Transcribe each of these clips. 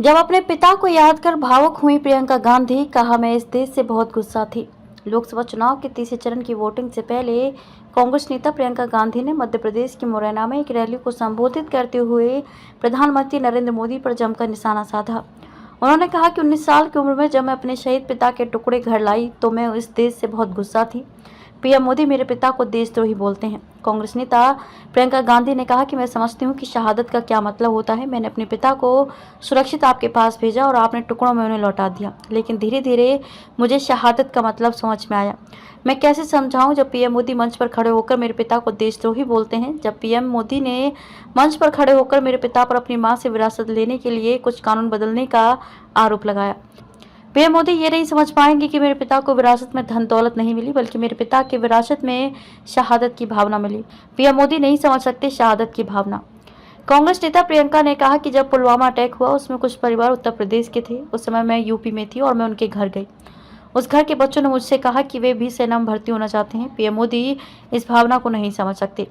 जब अपने पिता को याद कर भावुक हुई प्रियंका गांधी, कहा मैं इस देश से बहुत गुस्सा थी। लोकसभा चुनाव के तीसरे चरण की वोटिंग से पहले कांग्रेस नेता प्रियंका गांधी ने मध्य प्रदेश के मुरैना में एक रैली को संबोधित करते हुए प्रधानमंत्री नरेंद्र मोदी पर जमकर निशाना साधा। उन्होंने कहा कि 19 साल की उम्र में जब मैं अपने शहीद पिता के टुकड़े घर लाई तो मैं इस देश से बहुत गुस्सा थी। पीएम मोदी मेरे पिता को देशद्रोही बोलते हैं। कांग्रेस नेता प्रियंका गांधी ने कहा कि मैं समझती हूँ कि शहादत का क्या मतलब होता है। मैंने अपने पिता को सुरक्षित आपके पास भेजा और आपने टुकड़ों में उन्हें लौटा दिया, लेकिन धीरे धीरे मुझे शहादत का मतलब समझ में आया। मैं कैसे समझाऊं जब पीएम मोदी मंच पर खड़े होकर मेरे पिता को देशद्रोही बोलते हैं। जब पीएम मोदी ने मंच पर खड़े होकर मेरे पिता पर अपनी मां से विरासत लेने के लिए कुछ कानून बदलने का आरोप लगाया। पीएम मोदी ये नहीं समझ पाएंगे कि मेरे पिता को विरासत में धन दौलत नहीं मिली, बल्कि मेरे पिता की विरासत में शहादत की भावना मिली। पीएम मोदी नहीं समझ सकते शहादत की भावना। कांग्रेस नेता प्रियंका ने कहा कि जब पुलवामा अटैक हुआ उसमें कुछ परिवार उत्तर प्रदेश के थे। उस समय मैं यूपी में थी और मैं उनके घर गई। उस घर के बच्चों ने मुझसे कहा कि वे भी सेना में भर्ती होना चाहते हैं। पीएम मोदी इस भावना को नहीं समझ सकते।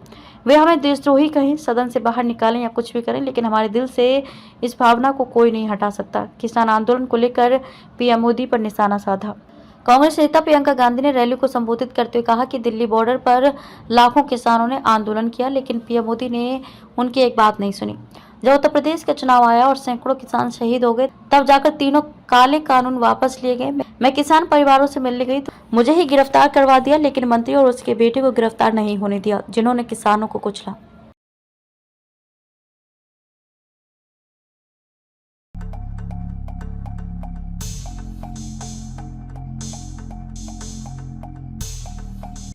वे हमें देशद्रोही कहें, सदन से बाहर निकालें या कुछ भी करें, लेकिन हमारे दिल से इस भावना को कोई नहीं हटा सकता। किसान आंदोलन को लेकर पीएम मोदी पर निशाना साधा। कांग्रेस नेता प्रियंका गांधी ने रैली को संबोधित करते हुए कहा कि दिल्ली बॉर्डर पर लाखों किसानों ने आंदोलन किया, लेकिन पीएम मोदी ने उनकी एक बात नहीं सुनी। जब उत्तर प्रदेश का चुनाव आया और सैकड़ों किसान शहीद हो गए, तब जाकर तीनों काले कानून वापस लिए गए। मैं किसान परिवारों से मिलने गई तो मुझे ही गिरफ्तार करवा दिया, लेकिन मंत्री और उसके बेटे को गिरफ्तार नहीं होने दिया, जिन्होंने किसानों को कुचला।